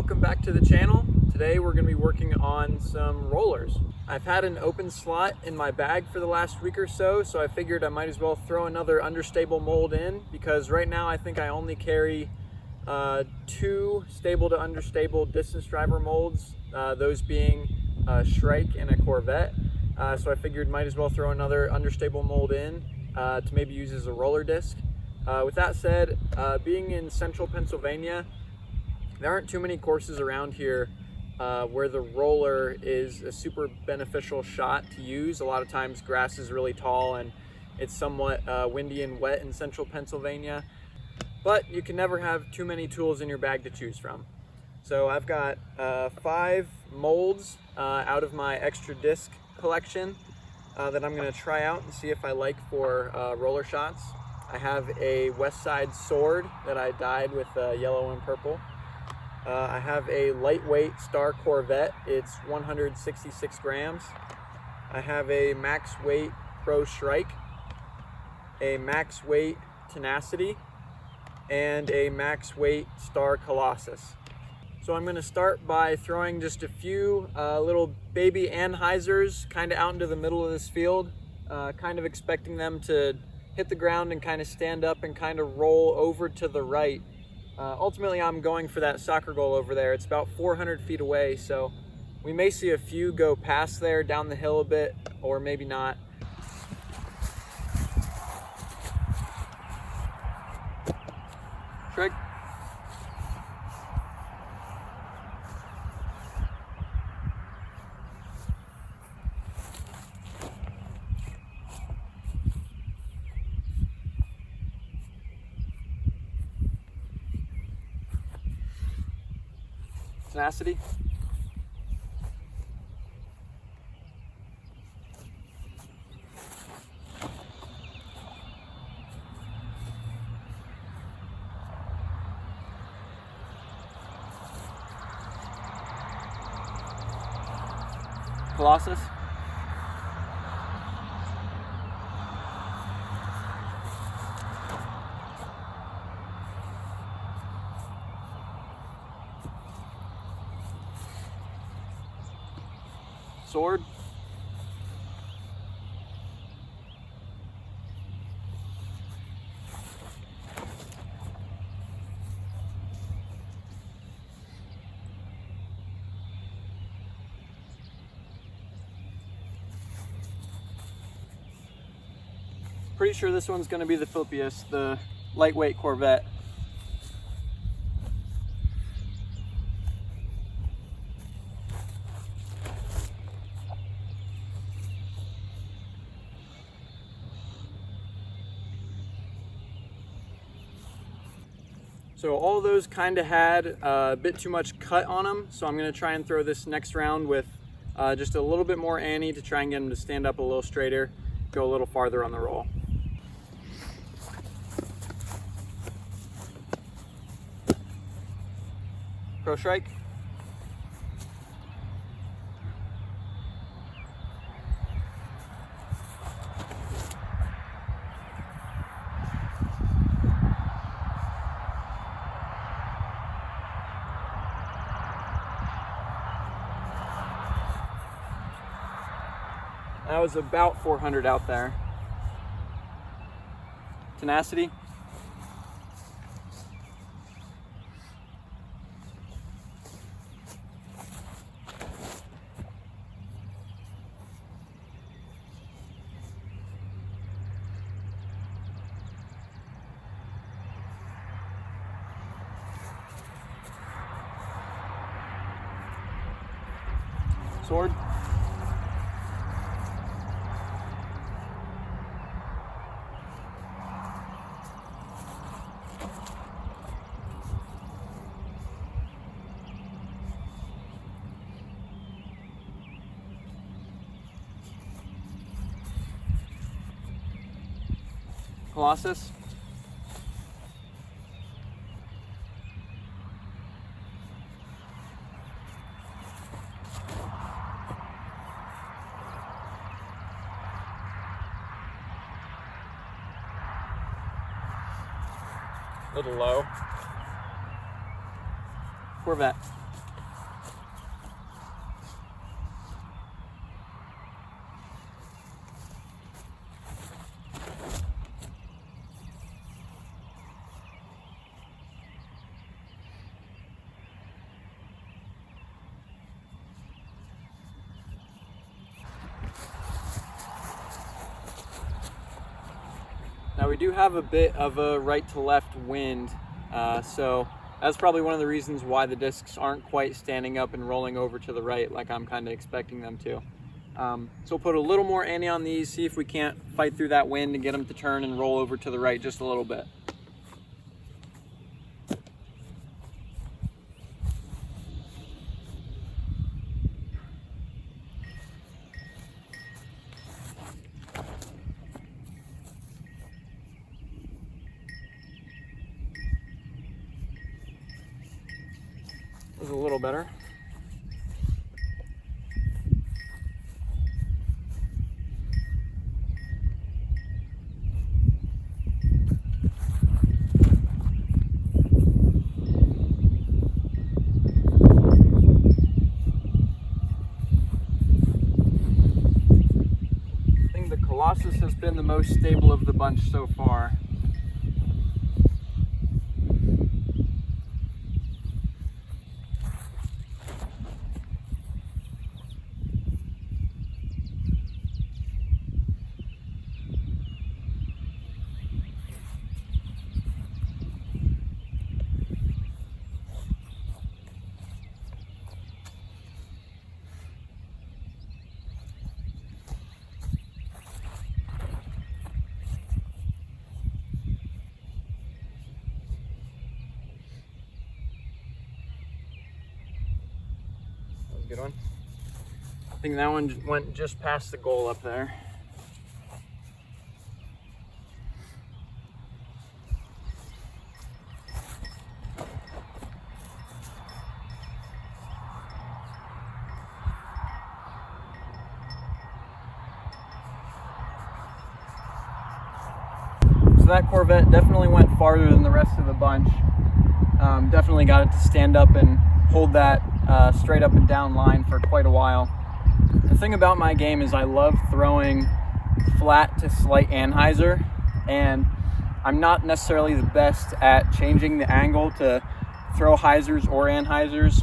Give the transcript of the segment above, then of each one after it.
welcome back to the channel. Today we're going to be working on some rollers. I've had an open slot in my bag for the last week or so I figured I might as well throw another understable mold in, because right now I think I only carry 2 stable to understable distance driver molds, those being a Shrike and a Corvette. So I figured might as well throw another understable mold in to maybe use as a roller disc. With that said, being in central Pennsylvania, there aren't too many courses around here where the roller is a super beneficial shot to use. A lot of times grass is really tall and it's somewhat windy and wet in central Pennsylvania, but you can never have too many tools in your bag to choose from. So I've got 5 molds out of my extra disc collection that I'm going to try out and see if I like for roller shots. I have a West Side Sword that I dyed with yellow and purple. I have a lightweight Star Corvette. It's 166 grams. I have a max weight Pro Shrike, a max weight Tenacity, and a max weight Star Colossus. So I'm going to start by throwing just a few little baby Anheisers kind of out into the middle of this field, kind of expecting them to hit the ground and kind of stand up and kind of roll over to the right. Ultimately, I'm going for that soccer goal over there. It's about 400 feet away, so we may see a few go past there down the hill a bit, or maybe not. Trick. Tenacity. Colossus. Sword. Pretty sure this one's going to be the flippiest, the lightweight Corvette. So all those kind of had a bit too much cut on them, so I'm going to try and throw this next round with just a little bit more Annie to try and get them to stand up a little straighter, go a little farther on the roll. Pro Shrike. That was about 400 out there. Tenacity. Sword. Colossus. A little low. Corvette. Now we do have a bit of a right to left wind, so that's probably one of the reasons why the discs aren't quite standing up and rolling over to the right like I'm kind of expecting them to. So we'll put a little more ante on these, see if we can't fight through that wind and get them to turn and roll over to the right just a little bit. This is a little better. I think the Colossus has been the most stable of the bunch so far. Good one. I think that one went just past the goal up there. So that Corvette definitely went farther than the rest of the bunch. Definitely got it to stand up and hold that straight up and down line for quite a while. The thing about my game is I love throwing flat to slight anhyzer, and I'm not necessarily the best at changing the angle to throw hyzers or anhyzers.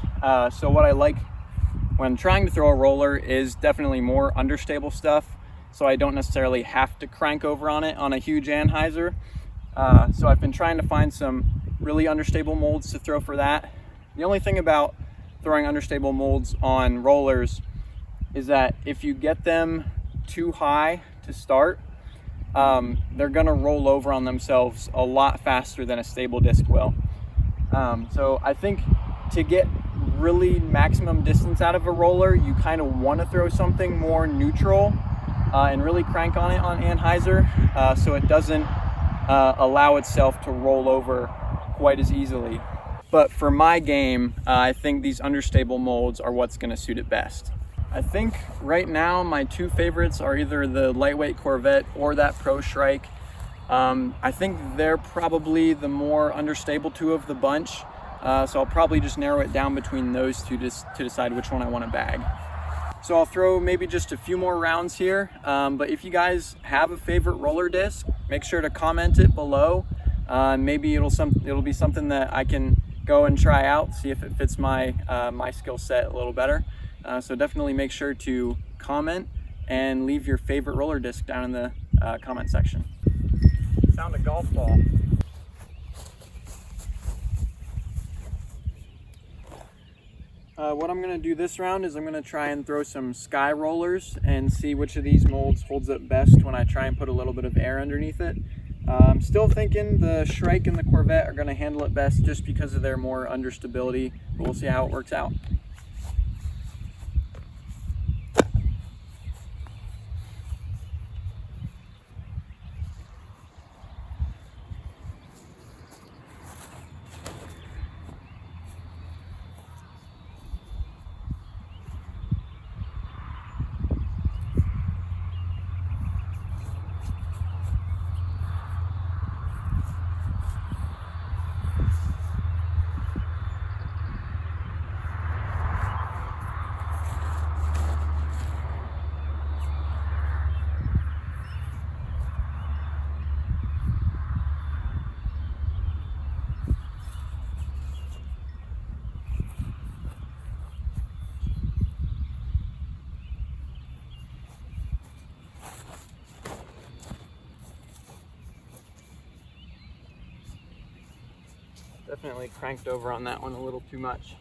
So what I like when trying to throw a roller is definitely more understable stuff, so I don't necessarily have to crank over on it on a huge anhyzer. So I've been trying to find some really understable molds to throw for that. The only thing about throwing understable molds on rollers is that if you get them too high to start, they're gonna roll over on themselves a lot faster than a stable disc will. So I think to get really maximum distance out of a roller, you kind of want to throw something more neutral and really crank on it on anhyzer, so it doesn't allow itself to roll over quite as easily. But for my game, I think these understable molds are what's going to suit it best. I think right now my two favorites are either the lightweight Corvette or that Pro Shrike. I think they're probably the more understable two of the bunch, so I'll probably just narrow it down between those two to decide which one I want to bag. So I'll throw maybe just a few more rounds here, but if you guys have a favorite roller disc, make sure to comment it below. Maybe it'll be something that I can go and try out, see if it fits my my skill set a little better. So definitely make sure to comment and leave your favorite roller disc down in the comment section. Found a golf ball. What I'm going to do this round is I'm going to try and throw some sky rollers and see which of these molds holds up best when I try and put a little bit of air underneath it. I'm still thinking the Shrike and the Corvette are going to handle it best just because of their more understability, but we'll see how it works out. Definitely cranked over on that one a little too much.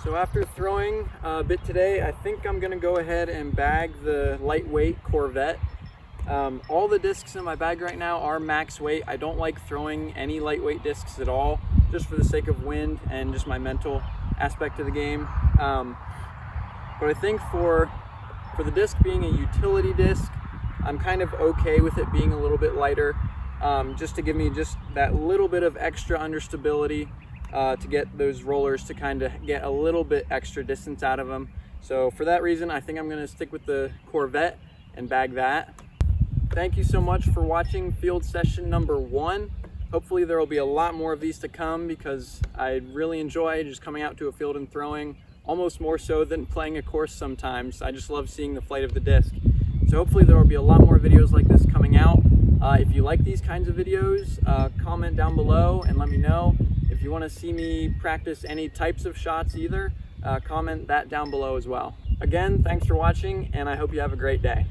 So after throwing a bit today, I think I'm gonna go ahead and bag the lightweight Corvette. All the discs in my bag right now are max weight. I don't like throwing any lightweight discs at all, just for the sake of wind and just my mental aspect of the game. But I think for the disc being a utility disc, I'm kind of okay with it being a little bit lighter, just to give me just that little bit of extra understability to get those rollers to kind of get a little bit extra distance out of them. So for that reason, I think I'm going to stick with the Corvette and bag that. Thank you so much for watching field session number 1. Hopefully there will be a lot more of these to come, because I really enjoy just coming out to a field and throwing, almost more so than playing a course sometimes. I just love seeing the flight of the disc. So hopefully there will be a lot more videos like this coming out. If you like these kinds of videos, comment down below and let me know. If you want to see me practice any types of shots either, comment that down below as well. Again, thanks for watching, and I hope you have a great day.